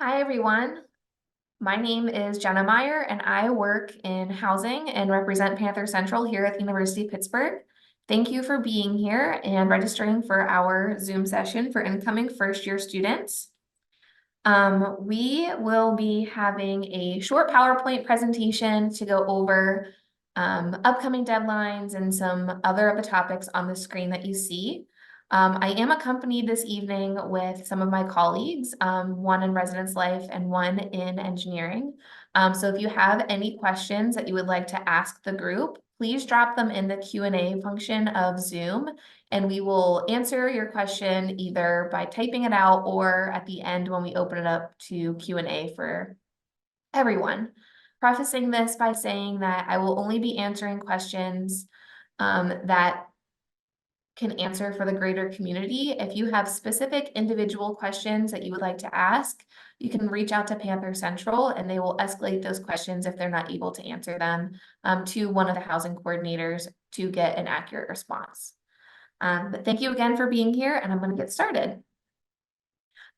Hi, everyone. My name is Jenna Meyer, and I work in housing and represent Panther Central here at the University of Pittsburgh. Thank you for being here and registering for our Zoom session for incoming first-year students. We will be having a short PowerPoint presentation to go over upcoming deadlines and some other of the topics on the screen that you see. I am accompanied this evening with some of my colleagues, one in residence life and one in engineering. So if you have any questions that you would like to ask the group, please drop them in the Q&A function of Zoom, and we will answer your question either by typing it out or at the end when we open it up to Q&A for everyone. Prefacing this by saying that I will only be answering questions that can answer for the greater community. If you have specific individual questions that you would like to ask, you can reach out to Panther Central and they will escalate those questions if they're not able to answer them to one of the housing coordinators to get an accurate response. But thank you again for being here, and I'm going to get started.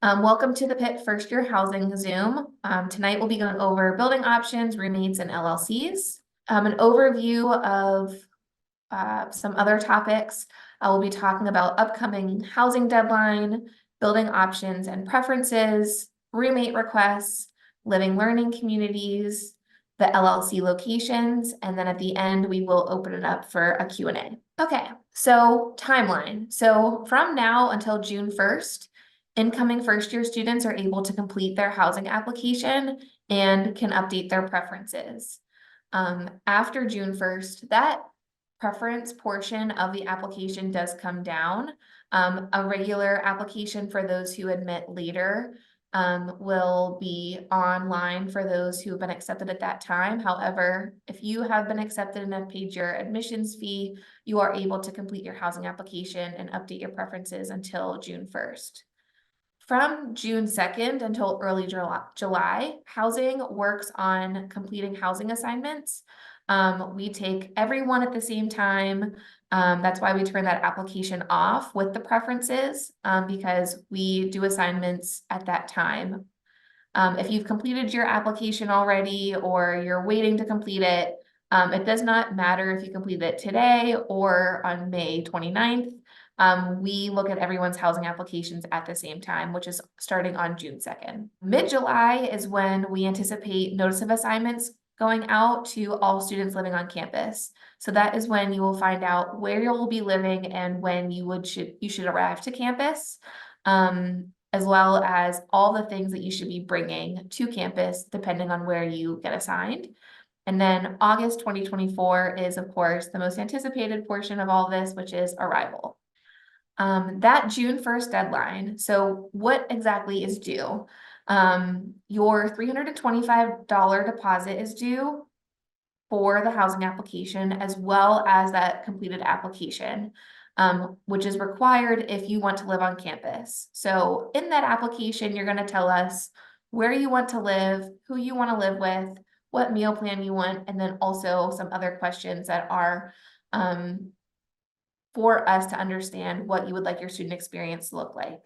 Welcome to the Pitt First Year Housing Zoom. Tonight we'll be going over building options, roommates, and LLCs. An overview of some other topics. I will be talking about upcoming housing deadline, building options and preferences, roommate requests, living learning communities, the LLC locations, and then at the end, we will open it up for a Q&A. Okay, so timeline. So from now until June 1st, incoming first-year students are able to complete their housing application and can update their preferences. After June 1st, that preference portion of the application does come down. A regular application for those who admit later will be online for those who have been accepted at that time. However, if you have been accepted and have paid your admissions fee, you are able to complete your housing application and update your preferences until June 1st. From June 2nd until early July, housing works on completing housing assignments. We take everyone at the same time. That's why we turn that application off with the preferences because we do assignments at that time. If you've completed your application already or you're waiting to complete it, it does not matter if you complete it today or on May 29th. We look at everyone's housing applications at the same time, which is starting on June 2nd. Mid-July is when we anticipate notice of assignments going out to all students living on campus. So that is when you will find out where you'll be living and when you should arrive to campus, as well as all the things that you should be bringing to campus depending on where you get assigned. And then August 2024 is, of course, the most anticipated portion of all this, which is arrival. That June 1st deadline, so what exactly is due? Your $325 deposit is due for the housing application as well as that completed application, which is required if you want to live on campus. So in that application, you're going to tell us where you want to live, who you want to live with, what meal plan you want, and then also some other questions that are for us to understand what you would like your student experience to look like.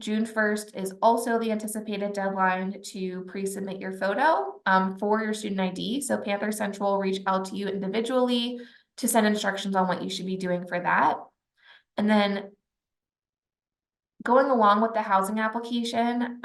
June 1st is also the anticipated deadline to pre-submit your photo for your student ID. So Panther Central will reach out to you individually to send instructions on what you should be doing for that. And then going along with the housing application,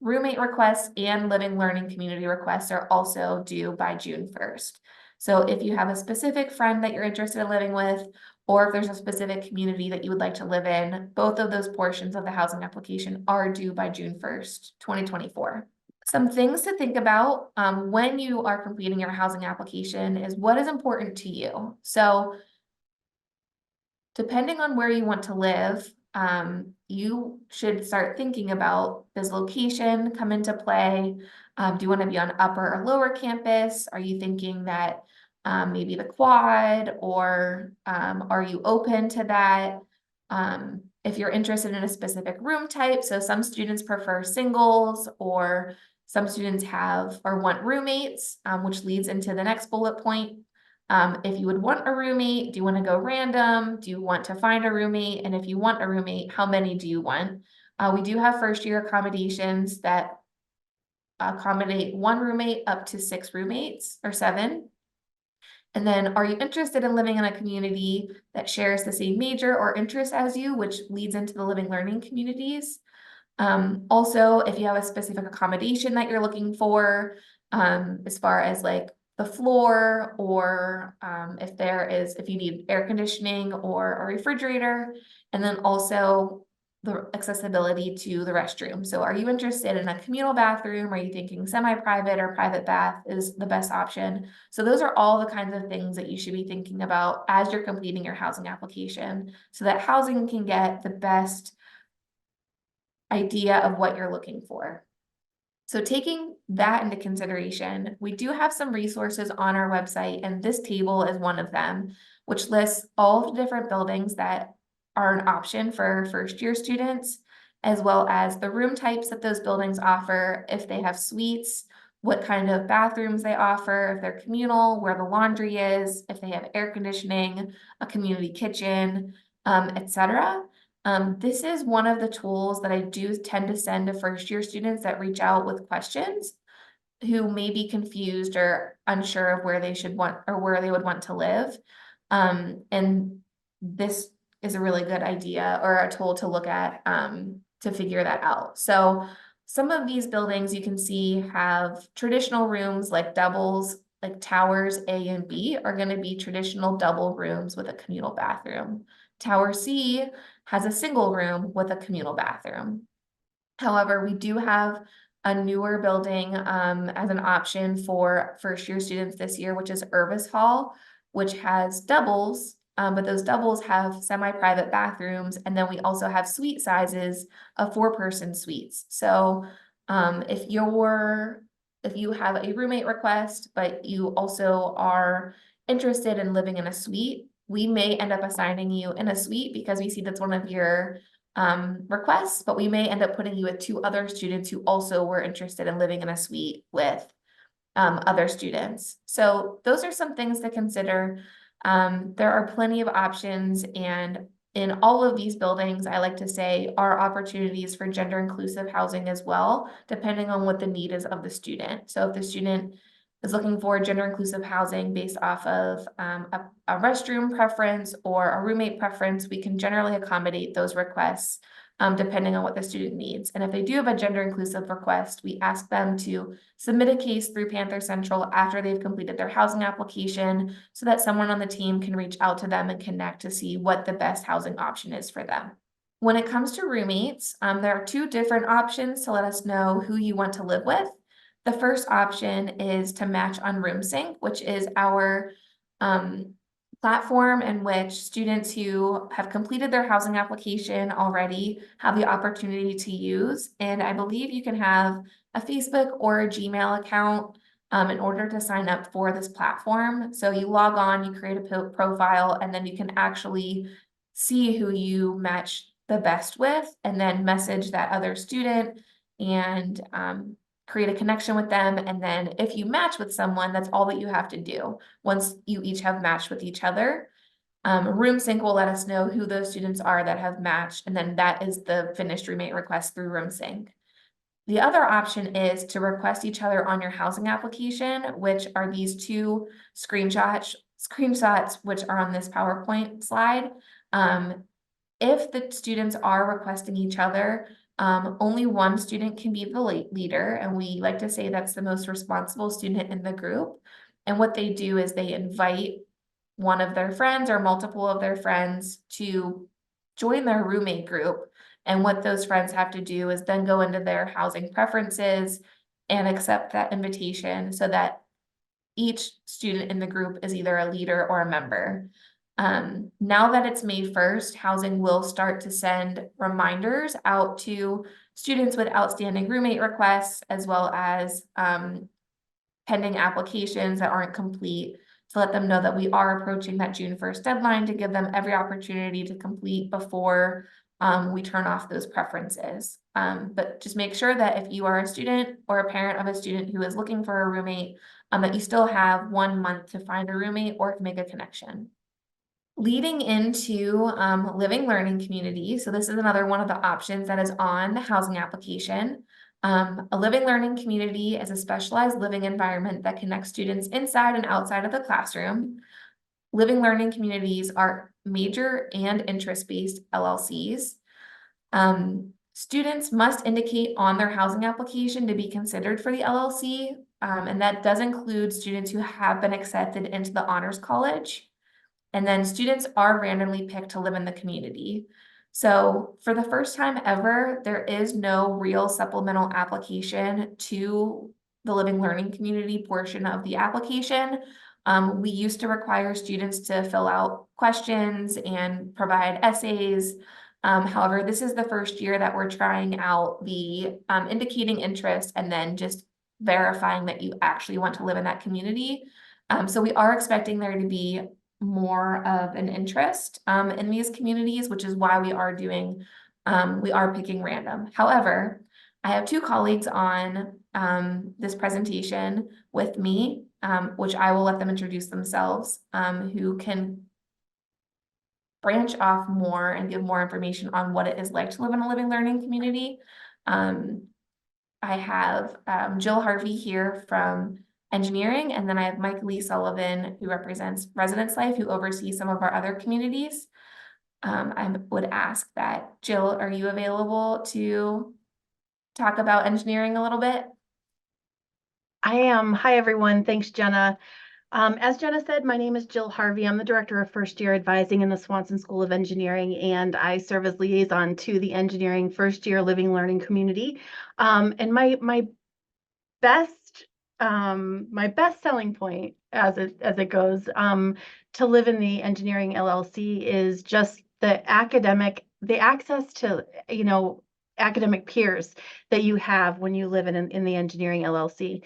roommate requests and living learning community requests are also due by June 1st. So if you have a specific friend that you're interested in living with, or if there's a specific community that you would like to live in, both of those portions of the housing application are due by June 1st, 2024. Some things to think about when you are completing your housing application is what is important to you. So depending on where you want to live, you should start thinking about, does location come into play? Do you want to be on upper or lower campus? Are you thinking that maybe the quad, or are you open to that? If you're interested in a specific room type, so some students prefer singles, or some students have or want roommates, which leads into the next bullet point. If you would want a roommate, do you want to go random? Do you want to find a roommate? And if you want a roommate, how many do you want? We do have first year accommodations that accommodate 1 roommate up to 6 roommates or 7. And then, are you interested in living in a community that shares the same major or interest as you, which leads into the living learning communities? Also, if you have a specific accommodation that you're looking for, as far as like the floor, or if you need air conditioning or a refrigerator, and then also the accessibility to the restroom. So are you interested in a communal bathroom? Are you thinking semi-private or private bath is the best option? So those are all the kinds of things that you should be thinking about as you're completing your housing application, so that housing can get the best idea of what you're looking for. So taking that into consideration, we do have some resources on our website, and this table is one of them, which lists all of the different buildings that are an option for first year students, as well as the room types that those buildings offer, if they have suites, what kind of bathrooms they offer, if they're communal, where the laundry is, if they have air conditioning, a community kitchen, etc. This is one of the tools that I do tend to send to first year students that reach out with questions, who may be confused or unsure of where they should want or where they would want to live. And this is a really good idea or a tool to look at to figure that out. So some of these buildings you can see have traditional rooms like doubles, like towers A and B are going to be traditional double rooms with a communal bathroom. Tower C has a single room with a communal bathroom. However, we do have a newer building as an option for first year students this year, which is Irvis Hall, which has doubles, but those doubles have semi-private bathrooms, and then we also have suite sizes of 4-person suites. So if you have a roommate request, but you also are interested in living in a suite, we may end up assigning you in a suite because we see that's one of your requests, but we may end up putting you with 2 other students who also were interested in living in a suite with other students. So those are some things to consider. There are plenty of options, and in all of these buildings, I like to say, are opportunities for gender inclusive housing as well, depending on what the need is of the student. So if the student is looking for gender inclusive housing based off of a restroom preference or a roommate preference, we can generally accommodate those requests depending on what the student needs. And if they do have a gender inclusive request, we ask them to submit a case through Panther Central after they've completed their housing application, so that someone on the team can reach out to them and connect to see what the best housing option is for them. When it comes to roommates, there are 2 different options to let us know who you want to live with. The first option is to match on RoomSync, which is our platform in which students who have completed their housing application already have the opportunity to use. And I believe you can have a Facebook or a Gmail account in order to sign up for this platform. So you log on, you create a profile, and then you can actually see who you match the best with, and then message that other student and create a connection with them. And then if you match with someone, that's all that you have to do. Once you each have matched with each other, RoomSync will let us know who those students are that have matched, and then that is the finished roommate request through RoomSync. The other option is to request each other on your housing application, which are these 2 screenshots, which are on this PowerPoint slide. If the students are requesting each other, only one student can be the leader, and we like to say that's the most responsible student in the group. And what they do is they invite one of their friends or multiple of their friends to join their roommate group. And what those friends have to do is then go into their housing preferences and accept that invitation, so that each student in the group is either a leader or a member. Now that it's May 1st, housing will start to send reminders out to students with outstanding roommate requests, as well as pending applications that aren't complete, to let them know that we are approaching that June 1st deadline, to give them every opportunity to complete before we turn off those preferences. But just make sure that if you are a student or a parent of a student who is looking for a roommate, that you still have 1 month to find a roommate or to make a connection. Leading into living learning community. So this is another one of the options that is on the housing application. A living learning community is a specialized living environment that connects students inside and outside of the classroom. Living learning communities are major and interest-based LLCs. Students must indicate on their housing application to be considered for the LLC, and that does include students who have been accepted into the Honors College. And then students are randomly picked to live in the community. So for the first time ever, there is no real supplemental application to the living learning community portion of the application. We used to require students to fill out questions and provide essays. However, this is the first year that we're trying out the indicating interest and then just verifying that you actually want to live in that community. So we are expecting there to be more of an interest in these communities, which is why we are picking random. However, I have two colleagues on this presentation with me, which I will let them introduce themselves, who can branch off more and give more information on what it is like to live in a living learning community. I have Jill Harvey here from engineering, and then I have Mike Lee Sullivan, who represents Residence Life, who oversees some of our other communities. I would ask that, Jill, are you available to talk about engineering a little bit? I am. Hi, everyone. Thanks, Jenna. As Jenna said, my name is Jill Harvey. I'm the Director of First Year Advising in the Swanson School of Engineering, and I serve as liaison to the Engineering First Year Living Learning Community. And best my best selling point as it goes to live in the engineering LLC is just the access to academic peers that you have when you live in the engineering LLC.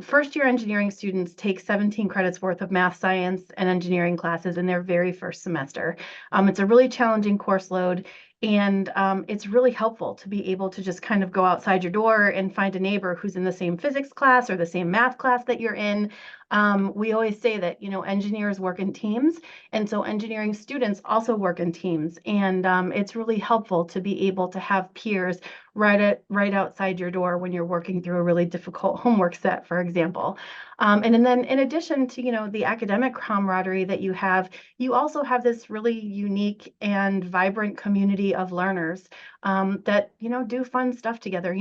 First year engineering students take 17 credits worth of math, science, and engineering classes in their very first semester. It's a really challenging course load. And it's really helpful to be able to just kind of go outside your door and find a neighbor who's in the same physics class or the same math class that you're in. We always say that, engineers work in teams. And so engineering students also work in teams. And it's really helpful to be able to have peers right outside your door when you're working through a really difficult homework set, for example. And then in addition to, the academic camaraderie that you also have this really unique and vibrant community of learners that, do fun stuff together.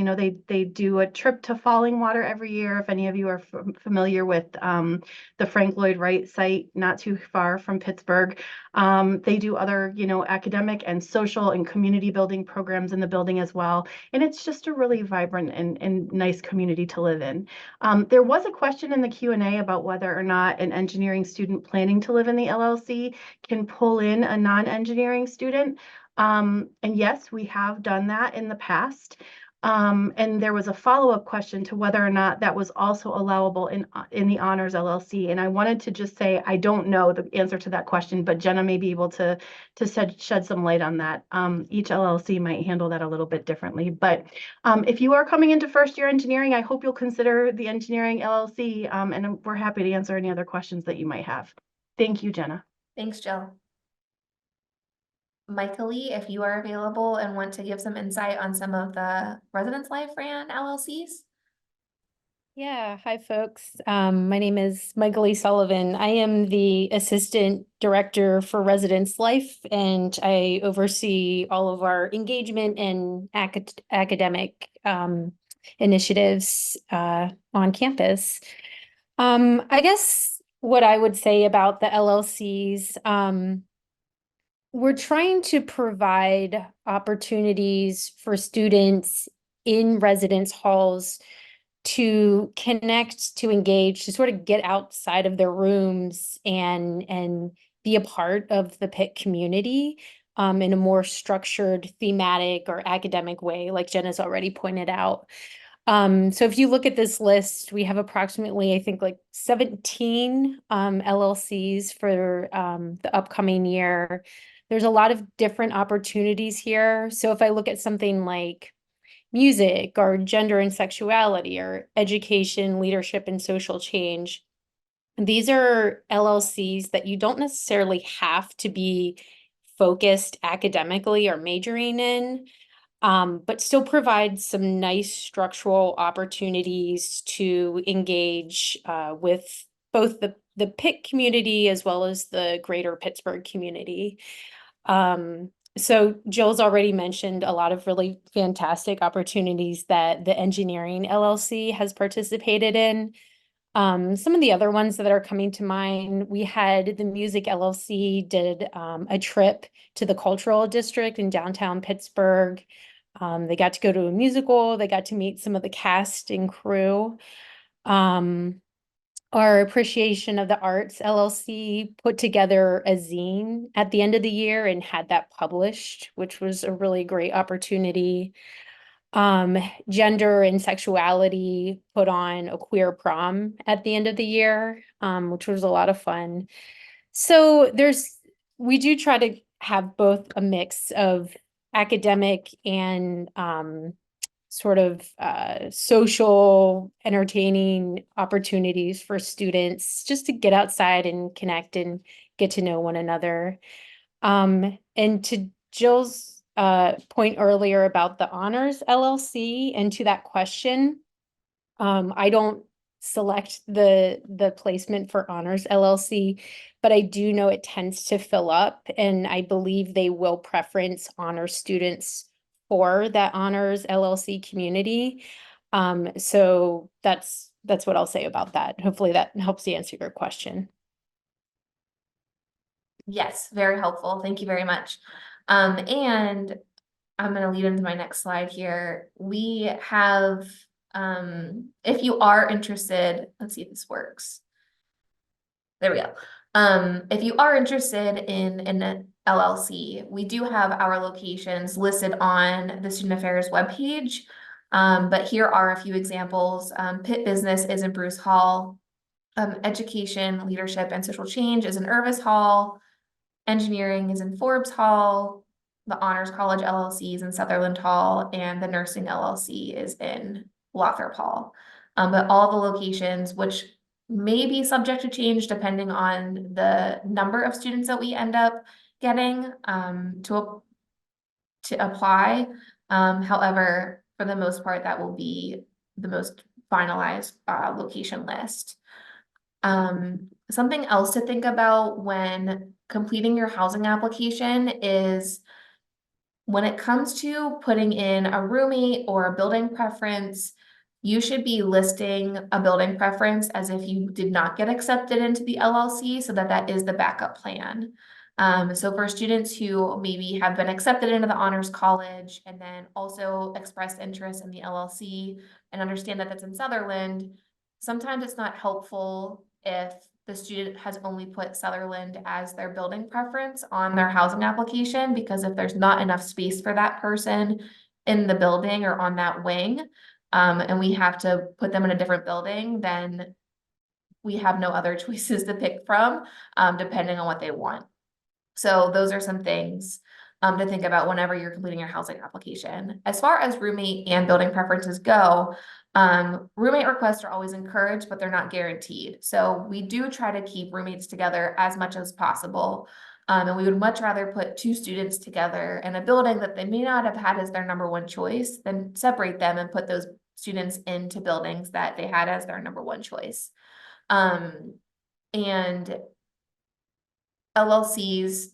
They do a trip to Falling Water every year. If any of you are familiar with the Frank Lloyd Wright site, not too far from Pittsburgh. They do other, academic and social and community building programs in the building as well. And it's just a really vibrant and nice community to live in. There was a question in the Q&A about whether or not an engineering student planning to live in the LLC can pull in a non-engineering student. And yes, we have done that in the past. And there was a follow-up question to whether or not that was also allowable in the Honors LLC. And I wanted to just say, I don't know the answer to that question, but Jenna may be able to shed some light on that. Each LLC might handle that a little bit differently. But if you are coming into first year engineering, I hope you'll consider the engineering LLC. And we're happy to answer any other questions that you might have. Thank you, Jenna. Thanks, Jill. Michael Lee, if you are available and want to give some insight on some of the Residence Life ran LLCs. Yeah, hi folks. My name is Michael Lee Sullivan. I am the Assistant Director for Residence Life, and I oversee all of our engagement and academic initiatives on campus. I guess what I would say about the LLCs, we're trying to provide opportunities for students in residence halls to connect, to engage, to sort of get outside of their rooms and be a part of the Pitt community in a more structured, thematic, or academic way, like Jenna's already pointed out. So if you look at this list, we have approximately, I think, like 17 LLCs for the upcoming year. There's a lot of different opportunities here. So if I look at something like music or gender and sexuality or education, leadership, and social change, These are LLCs that you don't necessarily have to be focused academically or majoring in, but still provide some nice structural opportunities to engage with both the Pitt community as well as the greater Pittsburgh community. So Jill's already mentioned a lot of really fantastic opportunities that the Engineering LLC has participated in. Some of the other ones that are coming to mind, we had the Music LLC did a trip to the Cultural District in downtown Pittsburgh. They got to go to a musical, they got to meet some of the cast and crew. Our Appreciation of the Arts LLC put together a zine at the end of the year and had that published, which was a really great opportunity. Gender and Sexuality put on a queer prom at the end of the year, which was a lot of fun. So we do try to have both a mix of academic and sort of social entertaining opportunities for students just to get outside and connect and get to know one another. And to Jill's point earlier about the Honors LLC, and to that question, I don't select the placement for Honors LLC, but I do know it tends to fill up, and I believe they will preference honor students for that Honors LLC community. So that's what I'll say about that. Hopefully that helps to answer your question. Yes, very helpful. Thank you very much. And I'm gonna lead into my next slide here. We have, if you are interested, let's see if this works. There we go. If you are interested in an LLC, we do have our locations listed on the Student Affairs webpage. But here are a few examples. Pitt Business is in Bruce Hall. Education, Leadership, and Social Change is in Irvis Hall. Engineering is in Forbes Hall. The Honors College LLC is in Sutherland Hall, and the Nursing LLC is in Lothrop Hall. But all the locations, which may be subject to change depending on the number of students that we end up getting to apply. However, for the most part, that will be the most finalized location list. Something else to think about when completing your housing application is when it comes to putting in a roommate or a building preference, you should be listing a building preference as if you did not get accepted into the LLC, so that that is the backup plan. So for students who maybe have been accepted into the Honors College and then also expressed interest in the LLC and understand that that's in Sutherland, sometimes it's not helpful if the student has only put Sutherland as their building preference on their housing application, because if there's not enough space for that person in the building or on that wing, and we have to put them in a different building, then we have no other choices to pick from, depending on what they want. So those are some things to think about whenever you're completing your housing application. As far as roommate and building preferences go, roommate requests are always encouraged, but they're not guaranteed. So we do try to keep roommates together as much as possible. And we would much rather put two students together in a building that they may not have had as their number one choice than separate them and put those students into buildings that they had as their number one choice. And LLCs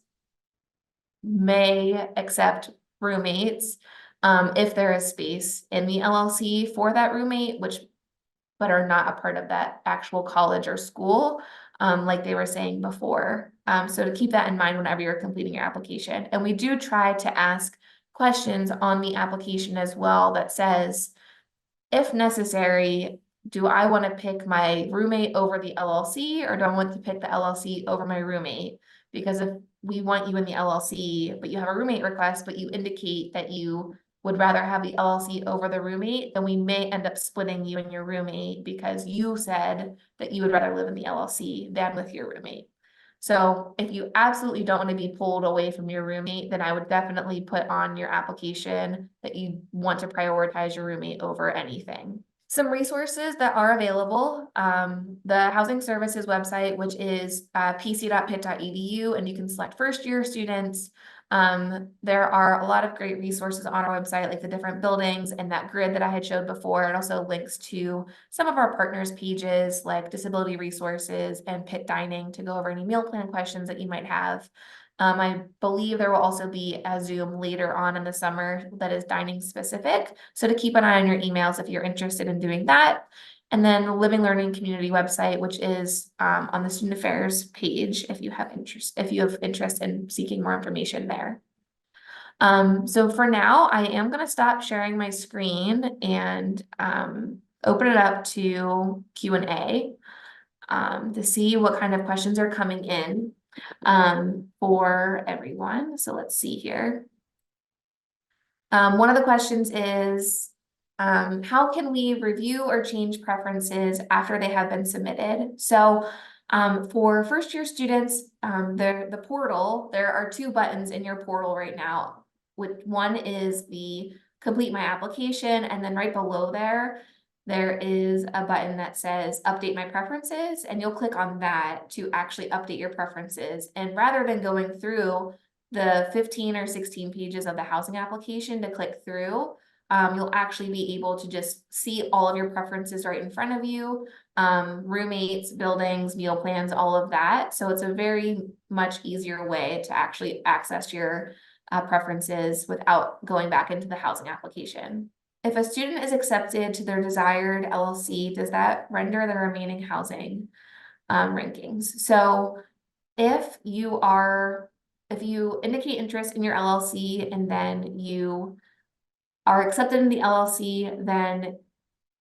may accept roommates if there is space in the LLC for that roommate, but are not a part of that actual college or school, like they were saying before. So to keep that in mind whenever you're completing your application. And we do try to ask questions on the application as well that says, if necessary, do I want to pick my roommate over the LLC, or do I want to pick the LLC over my roommate? Because if we want you in the LLC, but you have a roommate request, but you indicate that you would rather have the LLC over the roommate, then we may end up splitting you and your roommate because you said that you would rather live in the LLC than with your roommate. So if you absolutely don't want to be pulled away from your roommate, then I would definitely put on your application that you want to prioritize your roommate over anything. Some resources that are available, the Housing Services website, which is pc.pitt.edu, and you can select first-year students. There are a lot of great resources on our website, like the different buildings and that grid that I had showed before, and also links to some of our partners' pages, like Disability Resources and Pitt Dining, to go over any meal plan questions that you might have. I believe there will also be a Zoom later on in the summer that is dining specific. So to keep an eye on your emails if you're interested in doing that. And then the Living Learning Community website, which is on the Student Affairs page if you have interest in seeking more information there. So for now, I am going to stop sharing my screen and open it up to Q&A to see what kind of questions are coming in for everyone. So let's see here. One of the questions is, how can we review or change preferences after they have been submitted? So for first year students, the portal, there are 2 buttons in your portal right now. One is the complete my application, and then right below there is a button that says update my preferences, and you'll click on that to actually update your preferences. And rather than going through the 15 or 16 pages of the housing application to click through, you'll actually be able to just see all of your preferences right in front of you, roommates, buildings, meal plans, all of that. So it's a very much easier way to actually access your preferences without going back into the housing application. If a student is accepted to their desired LLC, does that render the remaining housing rankings? So if you indicate interest in your LLC and then you are accepted in the LLC, then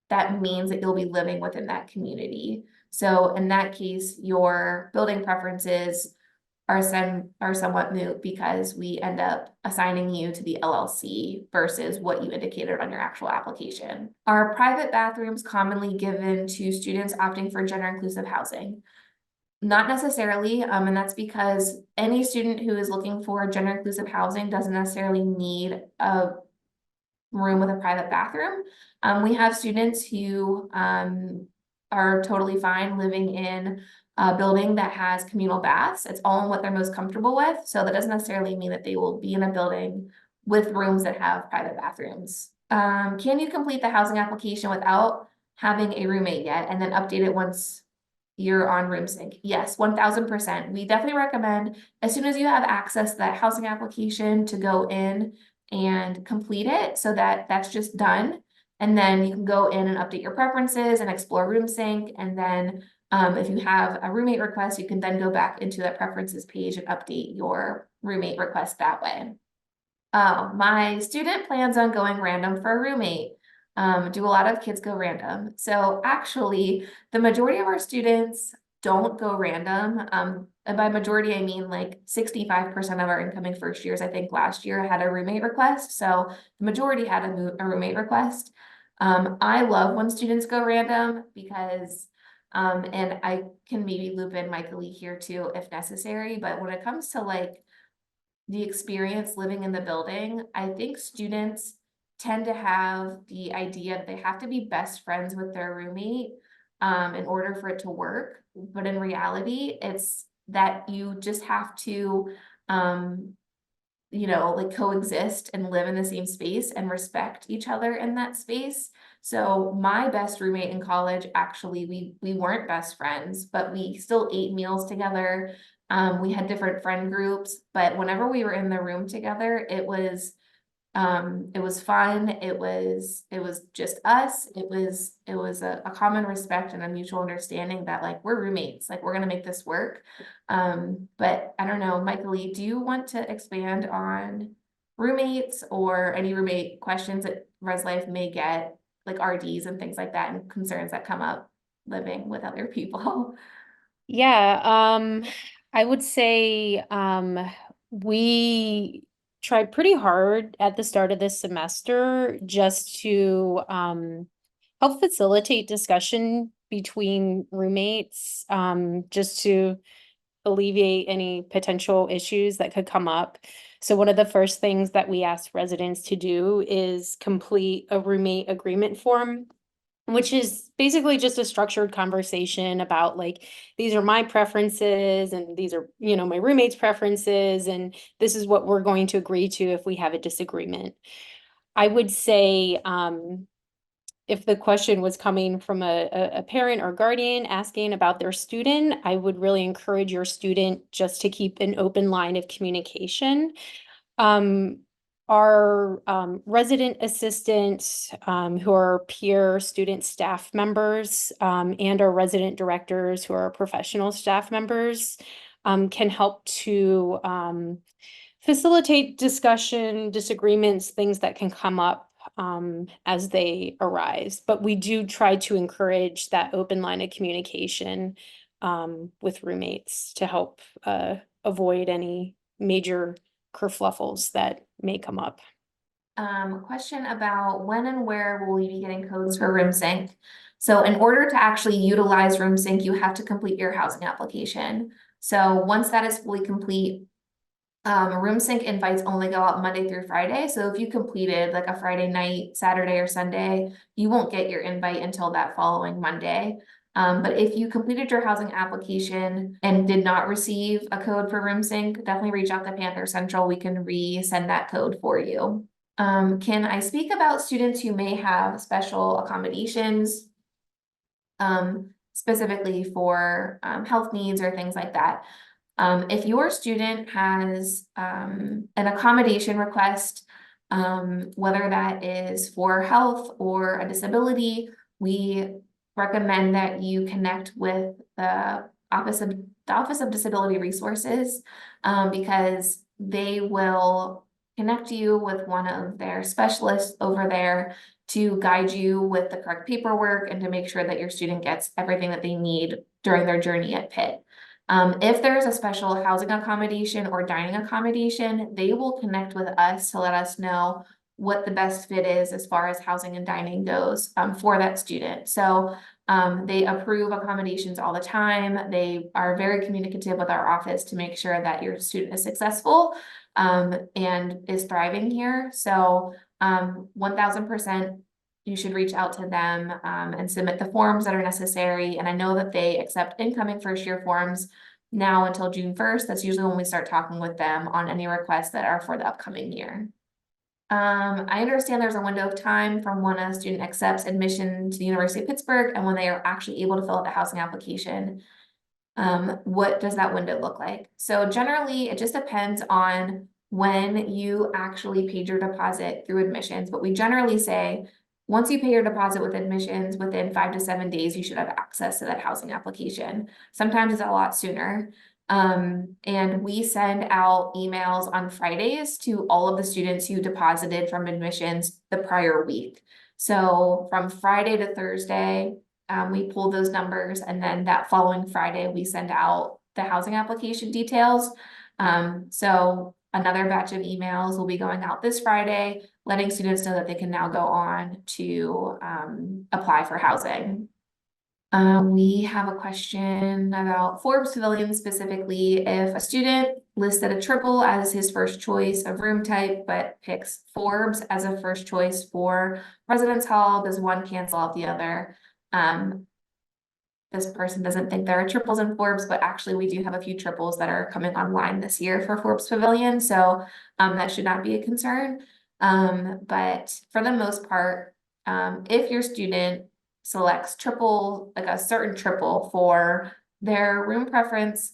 that means that you'll be living within that community. So in that case, your building preferences are somewhat moot because we end up assigning you to the LLC versus what you indicated on your actual application. Are private bathrooms commonly given to students opting for gender inclusive housing? Not necessarily, and that's because any student who is looking for gender inclusive housing doesn't necessarily need a room with a private bathroom. We have students who are totally fine living in a building that has communal baths. It's all what they're most comfortable with. So that doesn't necessarily mean that they will be in a building with rooms that have private bathrooms. Can you complete the housing application without having a roommate yet and then update it once you're on room sync? Yes, 1000%. We definitely recommend as soon as you have access to that housing application to go in and complete it so that that's just done. And then you can go in and update your preferences and explore room sync. And then if you have a roommate request, you can then go back into that preferences page and update your roommate request that way. My student plans on going random for a roommate. Do a lot of kids go random? So actually, the majority of our students don't go random. And by majority, I mean like 65% of our incoming first years, I think last year had a roommate request. So the majority had a roommate request. I love when students go random because, and I can maybe loop in Michael Lee here too, if necessary. But when it comes to like the experience living in the building, I think students tend to have the idea that they have to be best friends with their roommate in order for it to work. But in reality, it's that you just have to, like coexist and live in the same space and respect each other in that space. So my best roommate in college, actually, we weren't best friends, but we still ate meals together. We had different friend groups, but whenever we were in the room together, it was fun. It was just us. It was a common respect and a mutual understanding that like we're roommates, like we're gonna make this work. But I don't know, Michael Lee, do you want to expand on roommates or any roommate questions that Res Life may get, like RDs and things like that, and concerns that come up living with other people? Yeah, I would say we tried pretty hard at the start of this semester just to help facilitate discussion between roommates, just to alleviate any potential issues that could come up. So one of the first things that we asked residents to do is complete a roommate agreement form. which is basically just a structured conversation about like, these are my preferences and these are, you know, my roommate's preferences, and this is what we're going to agree to if we have a disagreement. I would say, if the question was coming from a parent or guardian asking about their student, I would really encourage your student just to keep an open line of communication. Our resident assistants, who are peer student staff members, and our resident directors, who are professional staff members, can help to facilitate discussion, disagreements, things that can come up as they arise. But we do try to encourage that open line of communication with roommates to help avoid any major kerfluffles that may come up. Question about when and where will we be getting codes for room sync? So in order to actually utilize room sync, you have to complete your housing application. So once that is fully complete, room sync invites only go out Monday through Friday. So if you completed like a Friday night, Saturday or Sunday, you won't get your invite until that following Monday. But if you completed your housing application and did not receive a code for room sync, definitely reach out to Panther Central. We can resend that code for you. Can I speak about students who may have special accommodations, specifically for health needs or things like that? If your student has an accommodation request, whether that is for health or a disability, we recommend that you connect with the Office of Disability Resources, because they will connect you with one of their specialists over there to guide you with the correct paperwork and to make sure that your student gets everything that they need during their journey at Pitt. If there's a special housing accommodation or dining accommodation, they will connect with us to let us know what the best fit is as far as housing and dining goes, for that student. So they approve accommodations all the time. They are very communicative with our office to make sure that your student is successful and is thriving here. So 1000%. You should reach out to them and submit the forms that are necessary. And I know that they accept incoming first year forms now until June 1st. That's usually when we start talking with them on any requests that are for the upcoming year. I understand there's a window of time from when a student accepts admission to the University of Pittsburgh and when they are actually able to fill out the housing application. What does that window look like? So generally, it just depends on when you actually paid your deposit through admissions, but we generally say once you pay your deposit with admissions, within 5 to 7 days, you should have access to that housing application. Sometimes it's a lot sooner. And we send out emails on Fridays to all of the students who deposited from admissions the prior week. So from Friday to Thursday, we pull those numbers, and then that following Friday, we send out the housing application details. So another batch of emails will be going out this Friday, letting students know that they can now go on to apply for housing. We have a question about Forbes Pavilion specifically. If a student listed a triple as his first choice of room type, but picks Forbes as a first choice for residence hall, does one cancel out the other? This person doesn't think there are triples in Forbes, but actually we do have a few triples that are coming online this year for Forbes Pavilion. So that should not be a concern. But for the most part, if your student selects triple, like a certain triple for their room preference,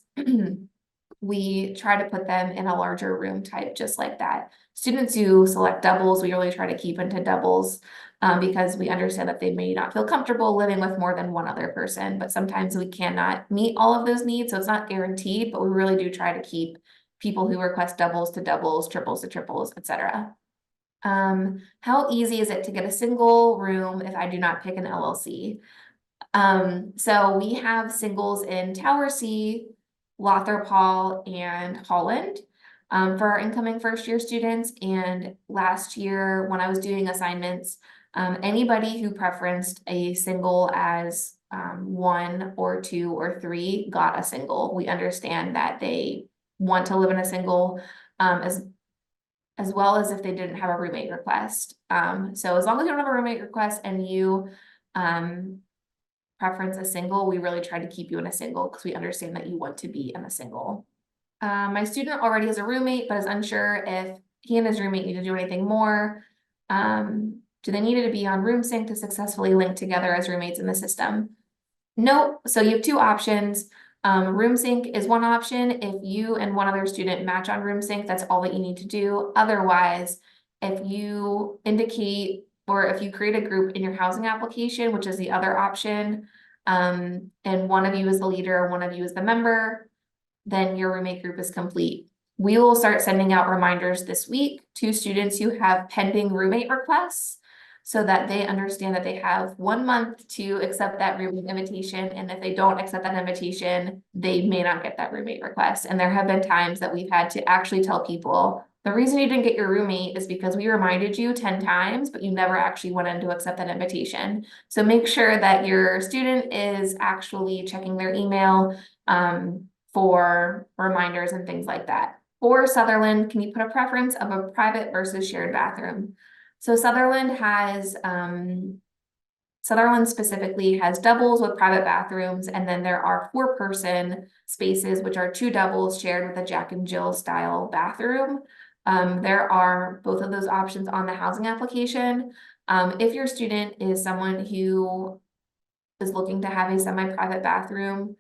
we try to put them in a larger room type just like that. Students who select doubles, we really try to keep into doubles because we understand that they may not feel comfortable living with more than one other person, but sometimes we cannot meet all of those needs. So it's not guaranteed, but we really do try to keep people who request doubles to doubles, triples to triples, etc. How easy is it to get a single room if I do not pick an LLC? So we have singles in Tower C, Lothrop Hall, and Holland for our incoming first year students. And last year, when I was doing assignments, anybody who preferenced a single as 1 or 2 or 3 got a single. We understand that they want to live in a single as well as if they didn't have a roommate request. So as long as you don't have a roommate request and you preference a single, we really try to keep you in a single because we understand that you want to be in a single. My student already has a roommate, but is unsure if he and his roommate need to do anything more. Do they need to be on room sync to successfully link together as roommates in the system? No, so you have two options. Room sync is one option. If you and one other student match on room sync, that's all that you need to do. Otherwise, if you indicate or if you create a group in your housing application, which is the other option, and one of you is the leader, one of you is the member, then your roommate group is complete. We will start sending out reminders this week to students who have pending roommate requests so that they understand that they have 1 month to accept that roommate invitation. And if they don't accept that invitation, they may not get that roommate request. And there have been times that we've had to actually tell people, the reason you didn't get your roommate is because we reminded you 10 times, but you never actually went in to accept that invitation. So make sure that your student is actually checking their email for reminders and things like that. For Sutherland, can you put a preference of a private versus shared bathroom? So Sutherland specifically has doubles with private bathrooms, and then there are 4-person spaces, which are 2 doubles shared with a Jack and Jill style bathroom. There are both of those options on the housing application. If your student is someone who is looking to have a semi-private bathroom,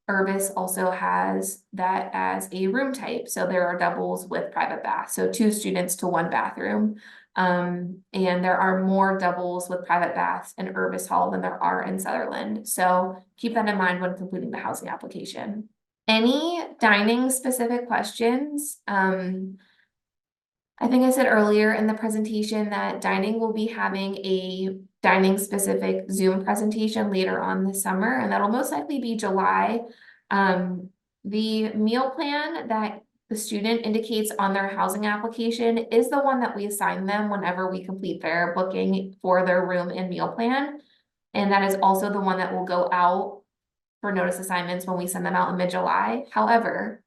Urbis also has that as a room type. So there are doubles with private bath. So 2 students to 1 bathroom. And there are more doubles with private baths in Urbis Hall than there are in Sutherland. So keep that in mind when completing the housing application. Any dining specific questions? I think I said earlier in the presentation that dining will be having a dining specific Zoom presentation later on this summer, and that'll most likely be July. The meal plan that the student indicates on their housing application is the one that we assign them whenever we complete their booking for their room and meal plan. And that is also the one that will go out for notice assignments when we send them out in mid-July. However,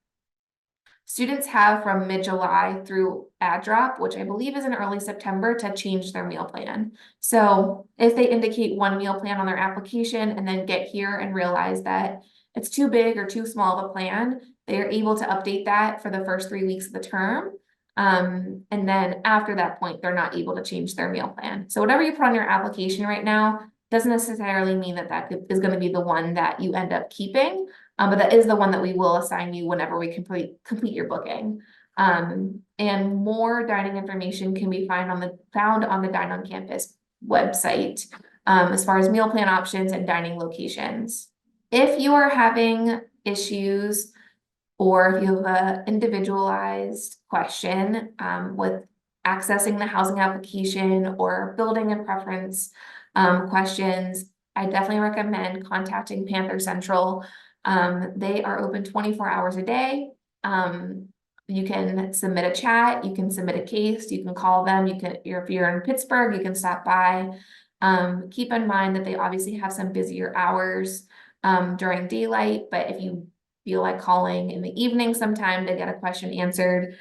students have from mid-July through add drop, which I believe is in early September, to change their meal plan. So if they indicate one meal plan on their application and then get here and realize that it's too big or too small of a plan, they are able to update that for the first 3 weeks of the term. And then after that point, they're not able to change their meal plan. So whatever you put on your application right now doesn't necessarily mean that that is going to be the one that you end up keeping. But that is the one that we will assign you whenever we complete your booking. And more dining information can be found on the Dine on Campus website, as far as meal plan options and dining locations. If you are having issues or if you have an individualized question with accessing the housing application or building and preference questions, I definitely recommend contacting Panther Central. They are open 24 hours a day. You can submit a chat, you can submit a case, you can call them, if you're in Pittsburgh, you can stop by. Keep in mind that they obviously have some busier hours during daylight, but if you feel like calling in the evening sometime to get a question answered,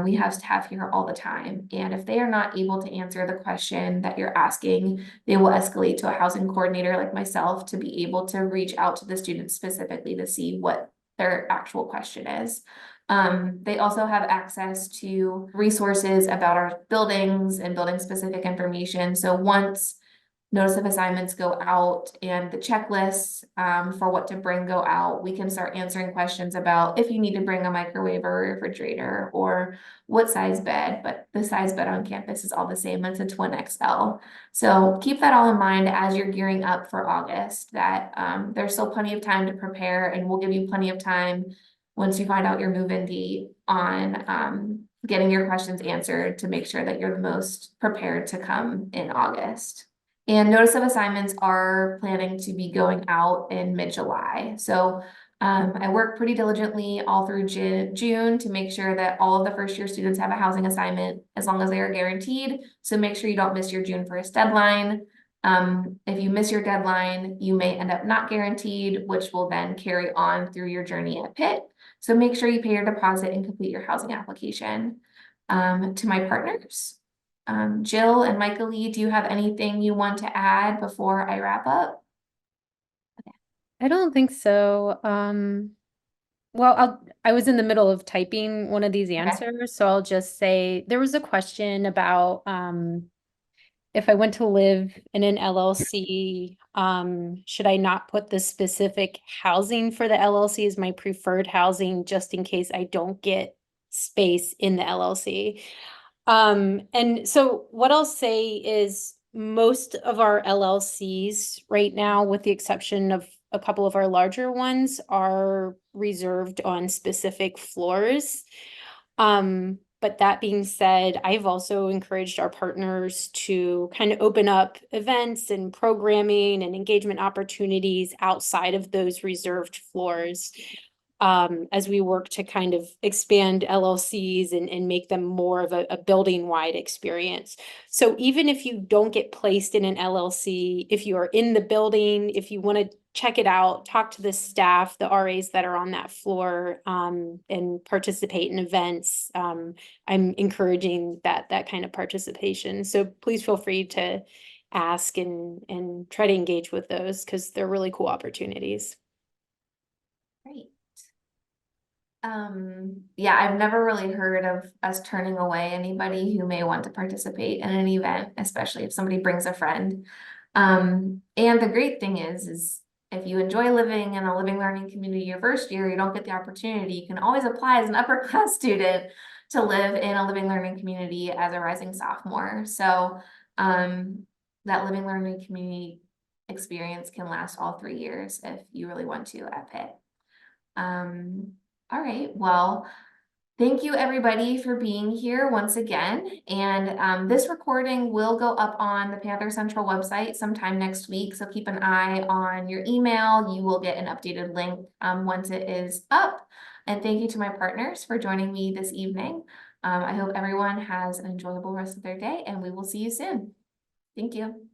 we have staff here all the time. And if they are not able to answer the question that you're asking, they will escalate to a housing coordinator like myself to be able to reach out to the students specifically to see what their actual question is. They also have access to resources about our buildings and building specific information. So once notice of assignments go out and the checklists for what to bring go out, we can start answering questions about if you need to bring a microwave or a refrigerator or what size bed, but the size bed on campus is all the same. It's a twin XL. So keep that all in mind as you're gearing up for August, that there's still plenty of time to prepare, and we'll give you plenty of time once you find out your move-in date on getting your questions answered to make sure that you're the most prepared to come in August. And notice of assignments are planning to be going out in mid-July. So I work pretty diligently all through June to make sure that all of the first year students have a housing assignment as long as they are guaranteed. So make sure you don't miss your June 1st deadline. If you miss your deadline, you may end up not guaranteed, which will then carry on through your journey at Pitt. So make sure you pay your deposit and complete your housing application. To my partners, Jill and Michael Lee, do you have anything you want to add before I wrap up? I don't think so. Well, I was in the middle of typing one of these answers, so I'll just say there was a question about if I went to live in an LLC, should I not put the specific housing for the LLC as my preferred housing just in case I don't get space in the LLC? And so what I'll say is most of our LLCs right now, with the exception of a couple of our larger ones, are reserved on specific floors. But that being said, I've also encouraged our partners to kind of open up events and programming and engagement opportunities outside of those reserved floors. As we work to kind of expand LLCs and make them more of a building-wide experience. So even if you don't get placed in an LLC, if you are in the building, if you want to check it out, talk to the staff, the RAs that are on that floor, and participate in events, I'm encouraging that kind of participation. So please feel free to ask and try to engage with those because they're really cool opportunities. Great. Yeah, I've never really heard of us turning away anybody who may want to participate in an event, especially if somebody brings a friend. And the great thing is if you enjoy living in a living learning community your first year, you don't get the opportunity, you can always apply as an upper class student to live in a living learning community as a rising sophomore. So that living learning community experience can last all 3 years if you really want to at Pitt. All right, well, thank you everybody for being here once again. And this recording will go up on the Panther Central website sometime next week. So keep an eye on your email. You will get an updated link once it is up. And thank you to my partners for joining me this evening. I hope everyone has an enjoyable rest of their day and we will see you soon. Thank you.